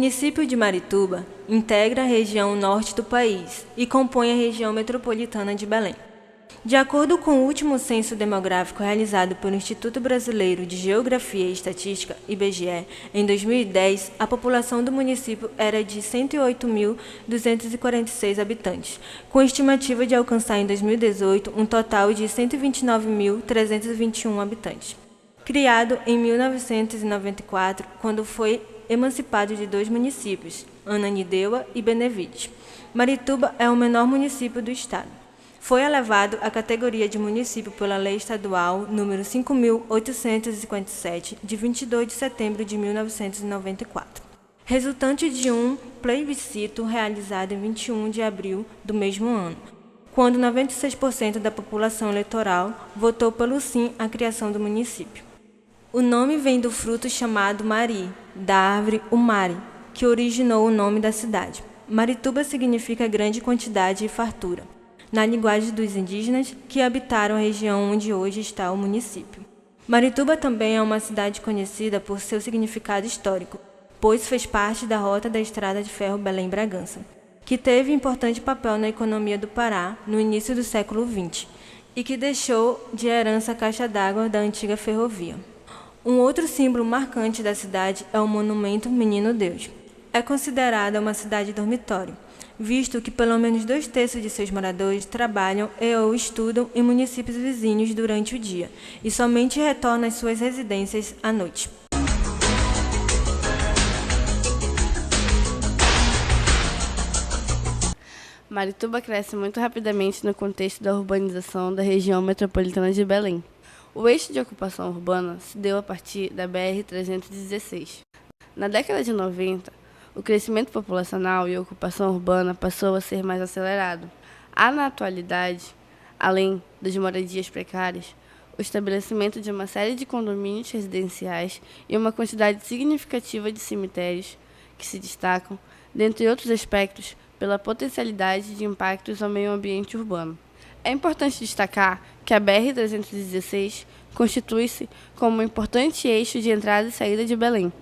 município de Marituba integra a região norte do país e compõe a região metropolitana de Belém. De acordo com o último censo demográfico realizado pelo Instituto Brasileiro de Geografia e Estatística, IBGE, em 2010, a população do município era de 108.246 habitantes, com estimativa de alcançar em 2018 um total de 129.321 habitantes. Criado em 1994, quando foi emancipado de 2 municípios, Ananindeua e Benevides. Marituba é o menor município do estado. Foi elevado à categoria de município pela Lei Estadual nº 5.857, de 22 de setembro de 1994, resultante de um plebiscito realizado em 21 de abril do mesmo ano, quando 96% da população eleitoral votou pelo sim à criação do município. O nome vem do fruto chamado mari, da árvore umari, que originou o nome da cidade. Marituba significa grande quantidade e fartura, na linguagem dos indígenas que habitaram a região onde hoje está o município. Marituba também é uma cidade conhecida por seu significado histórico, pois fez parte da rota da Estrada de Ferro Belém-Bragança, que teve importante papel na economia do Pará no início do século XX e que deixou de herança a caixa d'água da antiga ferrovia. Um outro símbolo marcante da cidade é o monumento Menino Deus. É considerada uma cidade dormitório, visto que pelo menos 2/3 de seus moradores trabalham ou estudam em municípios vizinhos durante o dia e somente retornam às suas residências à noite. Marituba cresce muito rapidamente no contexto da urbanização da região metropolitana de Belém. O eixo de ocupação urbana se deu a partir da BR-316. Na década de 90, o crescimento populacional e a ocupação urbana passou a ser mais acelerado. Há, na atualidade, além das moradias precárias, o estabelecimento de uma série de condomínios residenciais e uma quantidade significativa de cemitérios que se destacam, dentre outros aspectos, pela potencialidade de impactos ao meio ambiente urbano. É importante destacar que a BR-316 constitui-se como um importante eixo de entrada e saída de Belém,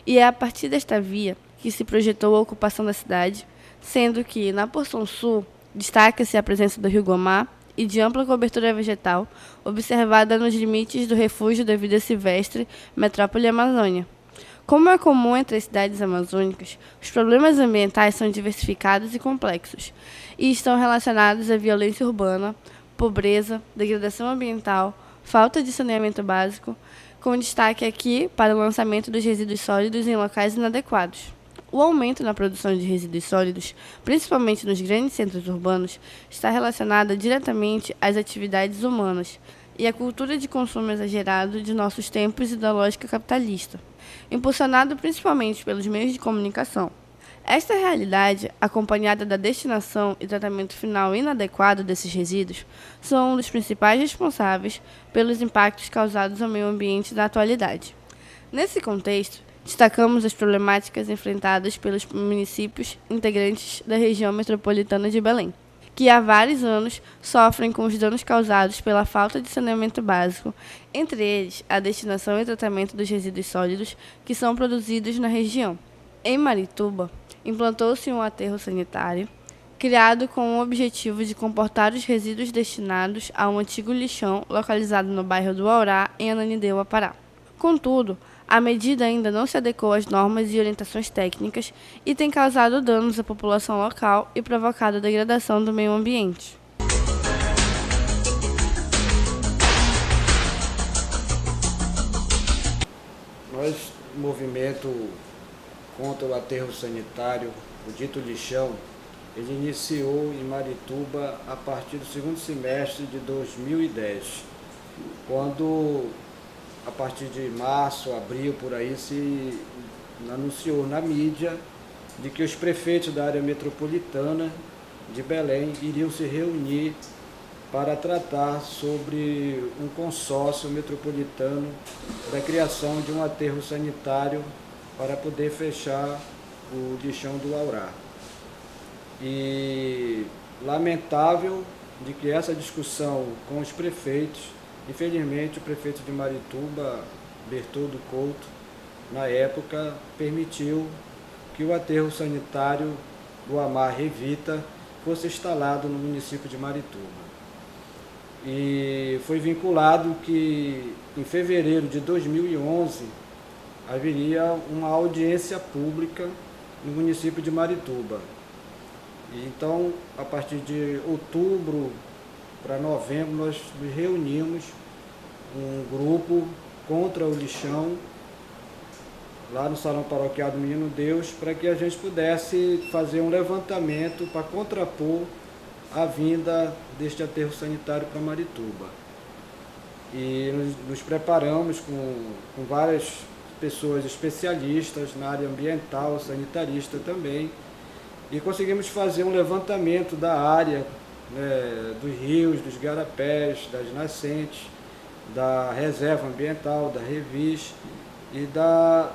e é a partir desta via que se projetou a ocupação da cidade, sendo que, na porção sul, destaca-se a presença do rio Gomá e de ampla cobertura vegetal, observada nos limites do refúgio da vida silvestre Metrópole Amazônia. Como é comum entre as cidades amazônicas, os problemas ambientais são diversificados e complexos, e estão relacionados à violência urbana, pobreza, degradação ambiental, falta de saneamento básico, com destaque aqui para o lançamento dos resíduos sólidos em locais inadequados. O aumento na produção de resíduos sólidos, principalmente nos grandes centros urbanos, está relacionado diretamente às atividades humanas e à cultura de consumo exagerado de nossos tempos e da lógica capitalista, impulsionado principalmente pelos meios de comunicação. Esta realidade, acompanhada da destinação e tratamento final inadequado desses resíduos, são um dos principais responsáveis pelos impactos causados ao meio ambiente na atualidade. Nesse contexto, destacamos as problemáticas enfrentadas pelos municípios integrantes da região metropolitana de Belém, que há vários anos sofrem com os danos causados pela falta de saneamento básico, entre eles a destinação e tratamento dos resíduos sólidos que são produzidos na região. Em Marituba, implantou-se um aterro sanitário, criado com o objetivo de comportar os resíduos destinados a um antigo lixão localizado no bairro do Aurá, em Ananindeua, Pará. Contudo, a medida ainda não se adequou às normas e orientações técnicas e tem causado danos à população local e provocado a degradação do meio ambiente. Nós, movimento contra o aterro sanitário, o dito lixão, ele iniciou em Marituba a partir do segundo semestre de 2010, quando a partir de março, abril, por aí, se anunciou na mídia de que os prefeitos da área metropolitana de Belém iriam se reunir para tratar sobre um consórcio metropolitano da criação de um aterro sanitário para poder fechar o lixão do Aurá. E lamentável de que essa discussão com os prefeitos, infelizmente, o prefeito de Marituba, Bertoldo Couto, na época, permitiu que o aterro sanitário Guamá Revita fosse instalado no município de Marituba. E foi vinculado que em fevereiro de 2011 haveria uma audiência pública no município de Marituba. E então, a partir de outubro para novembro, nós nos reunimos um grupo contra o lixão lá no Salão Paroquial do Menino Deus, para que a gente pudesse fazer um levantamento para contrapor a vinda deste aterro sanitário para Marituba. E nos preparamos com várias pessoas especialistas na área ambiental, sanitarista também, e conseguimos fazer um levantamento da área, né, dos rios, dos garapés, das nascentes, da reserva ambiental, da Revis e da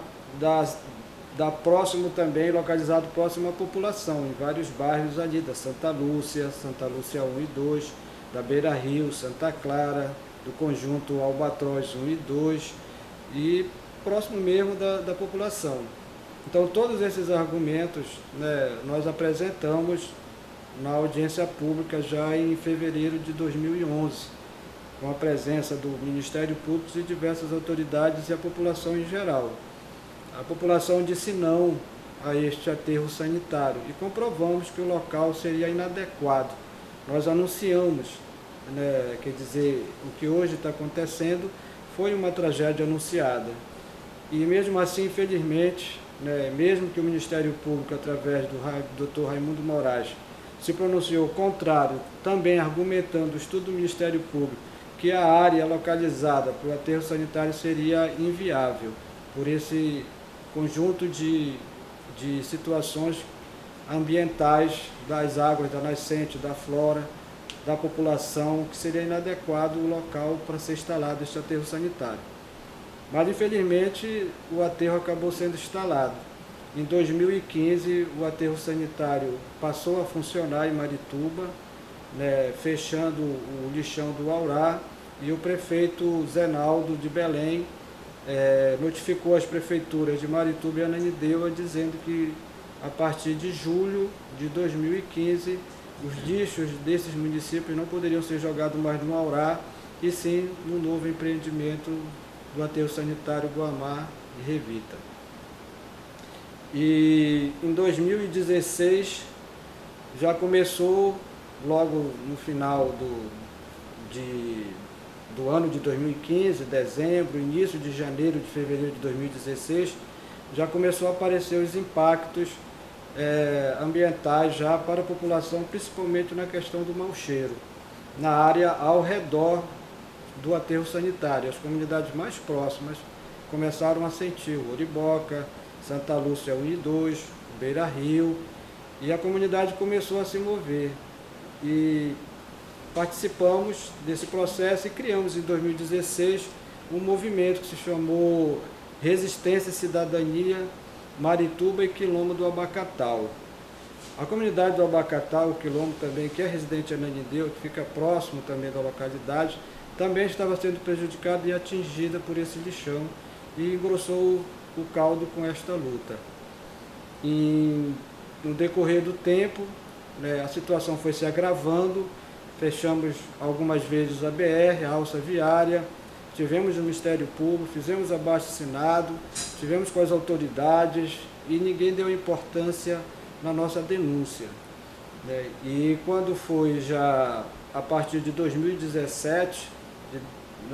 próximo também, localizado próximo à população, em vários bairros ali, da Santa Lúcia 1 e 2, da Beira Rio, Santa Clara, do conjunto Albatroz 1 e 2 e próximo mesmo da população. Então todos esses argumentos, né, nós apresentamos na audiência pública já em fevereiro de 2011, com a presença do Ministério Público e diversas autoridades e a população em geral. A população disse não a este aterro sanitário e comprovamos que o local seria inadequado. Nós anunciamos, né, quer dizer, o que hoje está acontecendo foi uma tragédia anunciada. E mesmo assim, infelizmente, né, mesmo que o Ministério Público, através do Dr. Raimundo Moraes, se pronunciou contrário, também argumentando o estudo do Ministério Público, que a área localizada para o aterro sanitário seria inviável, por esse conjunto de situações ambientais, das águas, da nascente, da flora, da população, que seria inadequado o local para ser instalado este aterro sanitário. Mas, infelizmente, o aterro acabou sendo instalado. Em 2015, o aterro sanitário passou a funcionar em Marituba, né, fechando o lixão do Aurá, e o prefeito Zenaldo de Belém notificou as prefeituras de Marituba e Ananindeua dizendo que a partir de julho de 2015 os lixos desses municípios não poderiam ser jogados mais no Aurá e sim no novo empreendimento do aterro sanitário Guamá e Revita. E em 2016 já começou, logo no final do ano de 2015, dezembro, início de janeiro, de fevereiro de 2016, já começou a aparecer os impactos ambientais já para a população, principalmente na questão do mau cheiro, na área ao redor do aterro sanitário. As comunidades mais próximas começaram a sentir o Oriboca, Santa Lúcia 1 e 2, Beira Rio, e a comunidade começou a se mover. E participamos desse processo e criamos em 2016 um movimento que se chamou Resistência e Cidadania Marituba e Quilombo do Abacatal. A comunidade do Abacatal, o Quilombo também, que é residente em Ananindeua, que fica próximo também da localidade, também estava sendo prejudicada e atingida por esse lixão e engrossou o caldo com esta luta. No decorrer do tempo, né, a situação foi se agravando, fechamos algumas vezes a BR, a alça viária, tivemos o Ministério Público, fizemos abaixo-assinado, tivemos com as autoridades e ninguém deu importância na nossa denúncia. Né? E quando foi já a partir de 2017,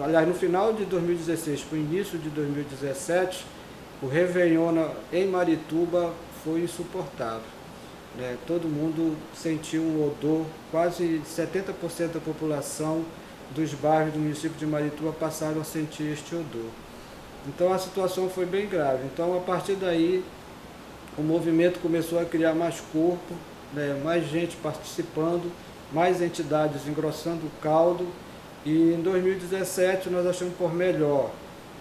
aliás, no final de 2016 para o início de 2017, o Réveillon em Marituba foi insuportável. Né? Todo mundo sentiu um odor, quase 70% da população dos bairros do município de Marituba passaram a sentir este odor. Então a situação foi bem grave. Então a partir daí o movimento começou a criar mais corpo, né? Mais gente participando, mais entidades engrossando o caldo. E em 2017 nós achamos por melhor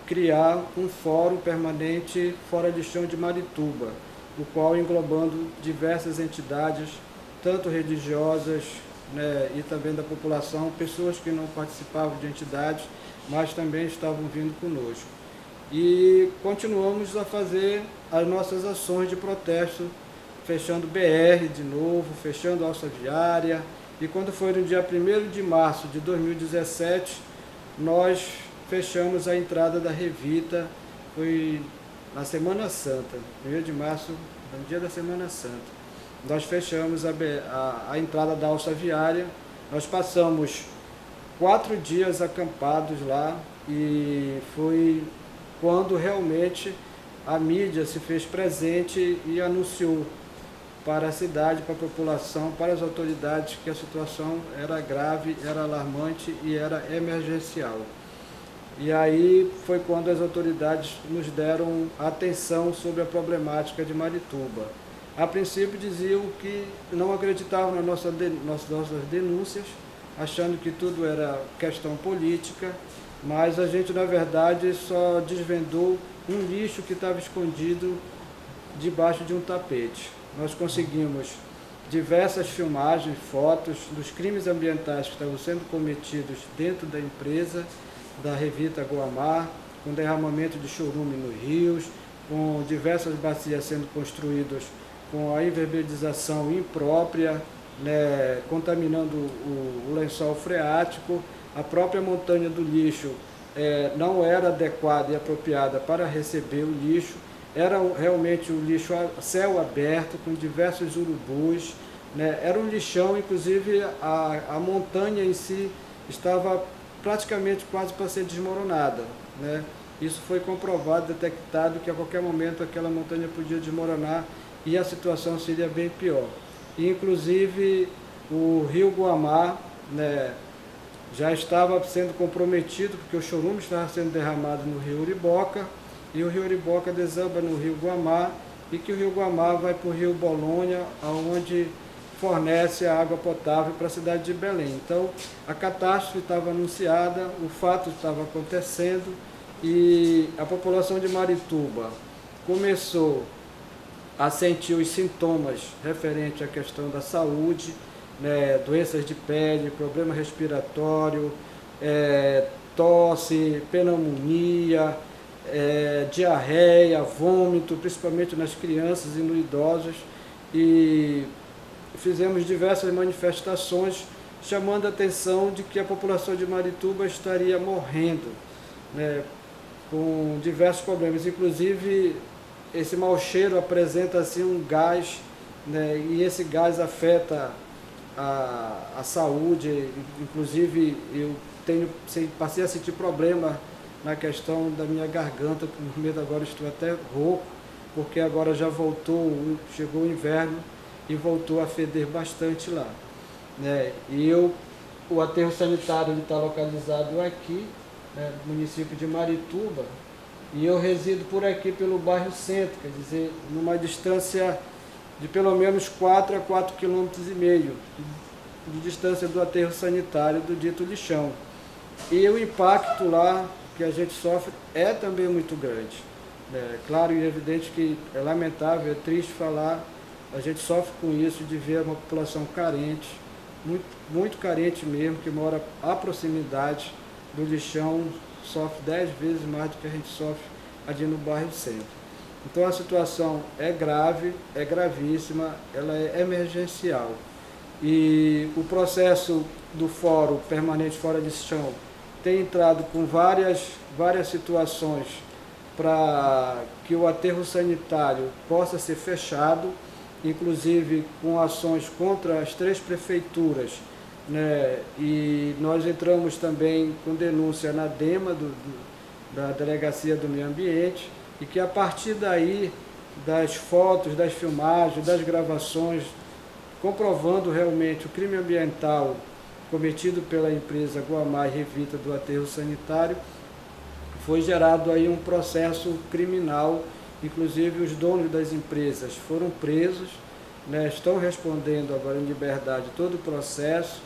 criar um fórum permanente Fora Lixão de Marituba, o qual englobando diversas entidades, tanto religiosas, né, e também da população, pessoas que não participavam de entidades, mas também estavam vindo conosco. e continuamos a fazer as nossas ações de protesto, fechando BR de novo, fechando a alça viária. E quando foi no dia 1º de março de 2017, nós fechamos a entrada da Revita, foi na Semana Santa, 1º de março, no dia da Semana Santa. Nós fechamos a entrada da alça viária, nós passamos 4 dias acampados lá e foi quando realmente a mídia se fez presente e anunciou para a cidade, para a população, para as autoridades que a situação era grave, era alarmante e era emergencial. E aí foi quando as autoridades nos deram atenção sobre a problemática de Marituba. A princípio diziam que não acreditavam nas nossas denúncias, achando que tudo era questão política, mas a gente, na verdade, só desvendou um lixo que estava escondido debaixo de um tapete. Nós conseguimos diversas filmagens, fotos dos crimes ambientais que estavam sendo cometidos dentro da empresa, da Revita Guamar, com derramamento de chorume nos rios, com diversas bacias sendo construídas com a inverbedização imprópria, né, contaminando o lençol freático. A própria montanha do lixo não era adequada e apropriada para receber o lixo. Era realmente um lixo a céu aberto, com diversos urubus, né? Era um lixão, inclusive a montanha em si estava praticamente quase para ser desmoronada, né? Isso foi comprovado, detectado, que a qualquer momento aquela montanha podia desmoronar e a situação seria bem pior. E, inclusive, o rio Guamá, né, já estava sendo comprometido, porque o chorume estava sendo derramado no rio Uriboca, e o rio Uriboca desaba no rio Guamá, e que o rio Guamá vai para o rio Bolônia, onde fornece a água potável para a cidade de Belém. Então, a catástrofe estava anunciada, o fato estava acontecendo, e a população de Marituba começou a sentir os sintomas referentes à questão da saúde, né, doenças de pele, problema respiratório, tosse, pneumonia, diarreia, vômito, principalmente nas crianças e nos idosos, e fizemos diversas manifestações chamando a atenção de que a população de Marituba estaria morrendo, né, com diversos problemas, inclusive esse mau cheiro apresenta assim um gás, né, e esse gás afeta a saúde. Inclusive eu passei a sentir problema na questão da minha garganta, com medo, agora estou até rouco, porque agora já chegou o inverno e voltou a feder bastante lá, né? E o aterro sanitário está localizado aqui, né, no município de Marituba, e eu resido por aqui pelo bairro Centro, quer dizer, numa distância de pelo menos 4 a 4,5 km de distância do aterro sanitário do dito lixão. E o impacto lá que a gente sofre é também muito grande. Claro e evidente que é lamentável, é triste falar, a gente sofre com isso de ver uma população carente, muito, muito carente mesmo, que mora à proximidade do lixão, sofre 10 vezes mais do que a gente sofre ali no bairro Centro. Então a situação é grave, é gravíssima, ela é emergencial. E o processo do Fórum Permanente Fora de Chão tem entrado com várias situações para que o aterro sanitário possa ser fechado, inclusive com ações contra as 3 prefeituras, né? E nós entramos também com denúncia na DEMA, da Delegacia do Meio Ambiente, e que a partir daí, das fotos, das filmagens, das gravações, comprovando realmente o crime ambiental cometido pela empresa Guamar e Revita do aterro sanitário, foi gerado aí um processo criminal. Inclusive os donos das empresas foram presos, né, estão respondendo agora em liberdade todo o processo,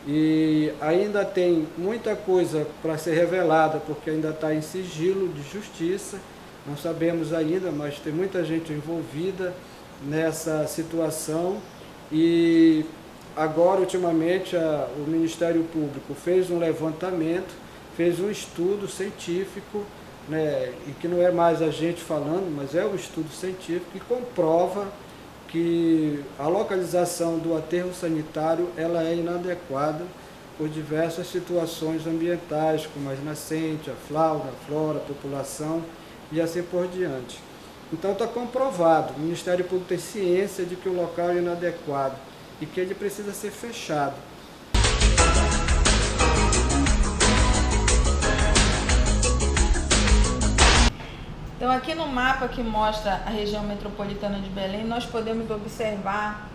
e ainda tem muita coisa para ser revelada, porque ainda está em sigilo de justiça, não sabemos ainda, mas tem muita gente envolvida nessa situação. E agora, ultimamente, o Ministério Público fez um levantamento, fez um estudo científico, né, e que não é mais a gente falando, mas é um estudo científico que comprova que a localização do aterro sanitário ela é inadequada por diversas situações ambientais, como as nascentes, a fauna, a flora, a população e assim por diante. Então está comprovado, o Ministério Público tem ciência de que o local é inadequado e que ele precisa ser fechado. Então, aqui no mapa que mostra a região metropolitana de Belém, nós podemos observar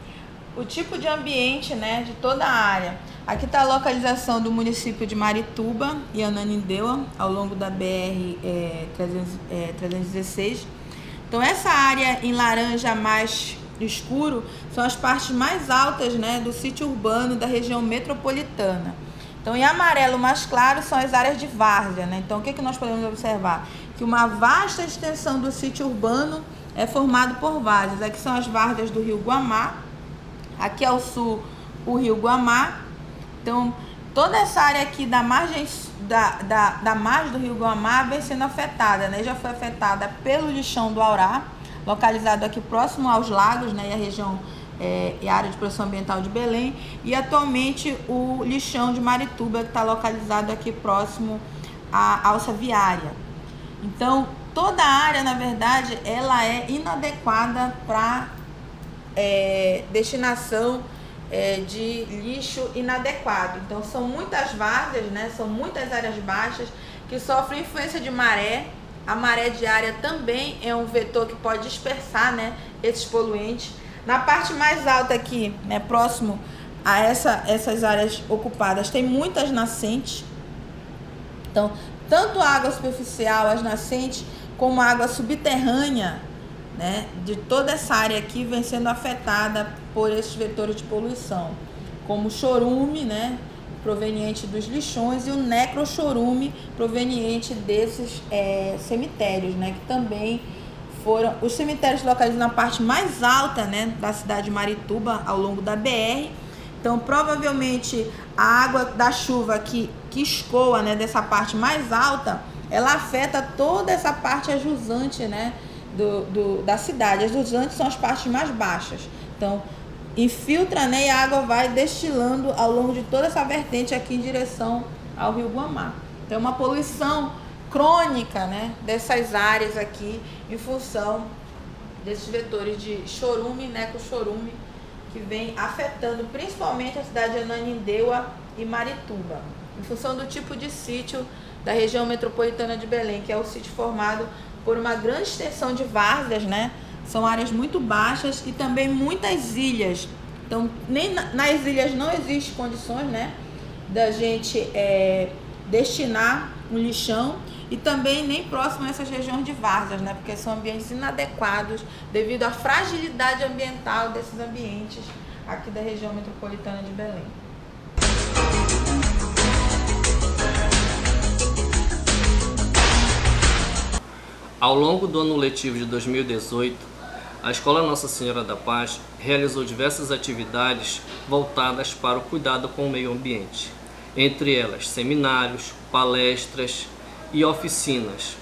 o tipo de ambiente, né, de toda a área. Aqui está a localização do município de Marituba e Ananindeua, ao longo da BR-316. Então, essa área em laranja mais escuro são as partes mais altas, né, do sítio urbano da região metropolitana. Então, em amarelo mais claro são as áreas de várzea, né? Então, o que nós podemos observar? Que uma vasta extensão do sítio urbano é formado por várzeas. Aqui são as várzeas do Rio Guamá, aqui ao sul o Rio Guamá. Então, toda essa área aqui da margem do Rio Guamá vem sendo afetada, né? Já foi afetada pelo lixão do Aurá, localizado aqui próximo aos lagos, né? E a região e a área de proteção ambiental de Belém, e atualmente o lixão de Marituba, que está localizado aqui próximo à alça viária. Então, toda a área, na verdade, ela é inadequada para destinação de lixo inadequado. Então, são muitas várzeas, né? São muitas áreas baixas que sofrem influência de maré. A maré diária também é um vetor que pode dispersar, né, esses poluentes. Na parte mais alta aqui, né, próximo a essas áreas ocupadas, tem muitas nascentes. Então, tanto a água superficial, as nascentes, como a água subterrânea, né, de toda essa área aqui vem sendo afetada por esses vetores de poluição, como o chorume, né, proveniente dos lixões, e o necrochorume proveniente desses cemitérios, né, que também foram os cemitérios localizados na parte mais alta, né, da cidade de Marituba, ao longo da BR. Então, provavelmente, a água da chuva que escoa, né, dessa parte mais alta, ela afeta toda essa parte ajusante, né, da cidade. As ajusantes são as partes mais baixas. Então, infiltra, né, e a água vai destilando ao longo de toda essa vertente aqui em direção ao Rio Guamá. Então, uma poluição crônica, né, dessas áreas aqui, em função desses vetores de chorume, necrochorume, que vem afetando principalmente a cidade de Ananindeua e Marituba, em função do tipo de sítio da região metropolitana de Belém, que é o sítio formado por uma grande extensão de várzeas, né? São áreas muito baixas e também muitas ilhas. Então, nem nas ilhas não existem condições, né, da gente destinar um lixão, e também nem próximo a essas regiões de várzeas, né? Porque são ambientes inadequados devido à fragilidade ambiental desses ambientes aqui da região metropolitana de Belém. Ao longo do ano letivo de 2018, a Escola Nossa Senhora da Paz realizou diversas atividades voltadas para o cuidado com o meio ambiente, entre elas seminários, palestras e oficinas,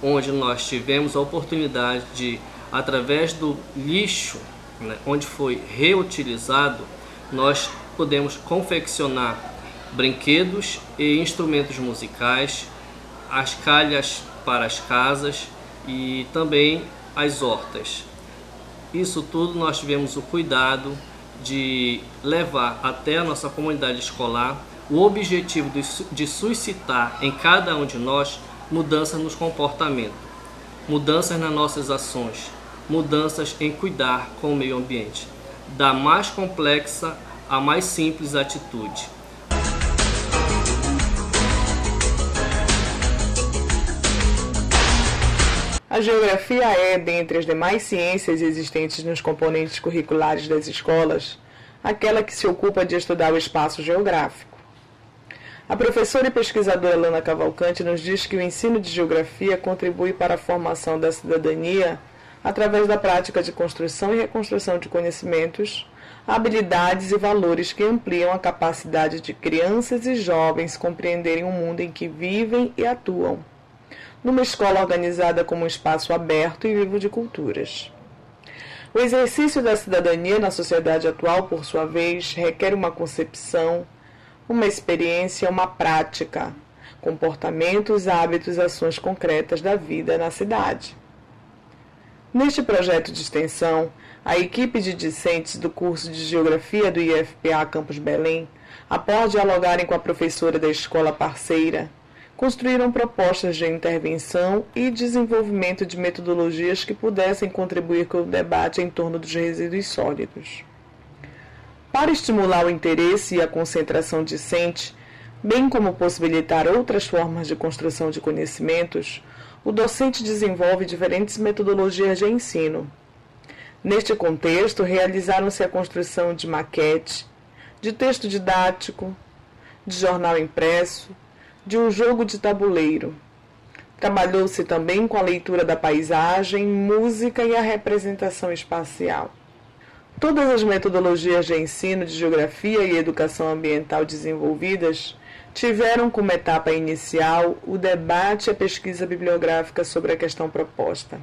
onde nós tivemos a oportunidade de, através do lixo, né, onde foi reutilizado, nós podemos confeccionar brinquedos e instrumentos musicais, as calhas para as casas e também as hortas. Isso tudo nós tivemos o cuidado de levar até a nossa comunidade escolar o objetivo de suscitar em cada um de nós mudanças nos comportamentos, mudanças nas nossas ações, mudanças em cuidar com o meio ambiente, da mais complexa à mais simples atitude. A geografia é, dentre as demais ciências existentes nos componentes curriculares das escolas, aquela que se ocupa de estudar o espaço geográfico. A professora e pesquisadora Lana Cavalcante nos diz que o ensino de geografia contribui para a formação da cidadania através da prática de construção e reconstrução de conhecimentos, habilidades e valores que ampliam a capacidade de crianças e jovens compreenderem o mundo em que vivem e atuam. numa escola organizada como um espaço aberto e vivo de culturas. O exercício da cidadania na sociedade atual, por sua vez, requer uma concepção, uma experiência, uma prática, comportamentos, hábitos, ações concretas da vida na cidade. Neste projeto de extensão, a equipe de discentes do curso de Geografia do IFPA Campus Belém, após dialogarem com a professora da escola parceira, construíram propostas de intervenção e desenvolvimento de metodologias que pudessem contribuir com o debate em torno dos resíduos sólidos. Para estimular o interesse e a concentração discente, bem como possibilitar outras formas de construção de conhecimentos, o docente desenvolve diferentes metodologias de ensino. Neste contexto, realizaram-se a construção de maquete, de texto didático, de jornal impresso, de um jogo de tabuleiro. Trabalhou-se também com a leitura da paisagem, música e a representação espacial. Todas as metodologias de ensino de geografia e educação ambiental desenvolvidas tiveram como etapa inicial o debate e a pesquisa bibliográfica sobre a questão proposta,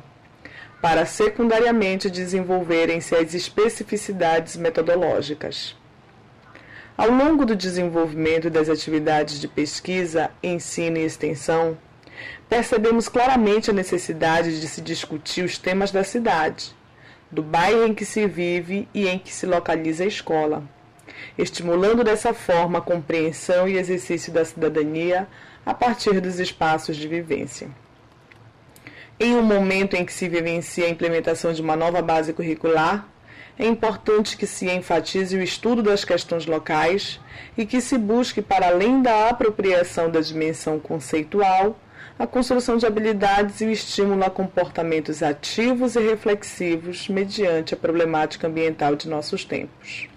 para secundariamente desenvolverem-se as especificidades metodológicas. Ao longo do desenvolvimento das atividades de pesquisa, ensino e extensão, percebemos claramente a necessidade de se discutir os temas da cidade, do bairro em que se vive e em que se localiza a escola, estimulando dessa forma a compreensão e exercício da cidadania a partir dos espaços de vivência. Em um momento em que se vivencia a implementação de uma nova base curricular, é importante que se enfatize o estudo das questões locais e que se busque, para além da apropriação da dimensão conceitual, a construção de habilidades e o estímulo a comportamentos ativos e reflexivos mediante a problemática ambiental de nossos tempos.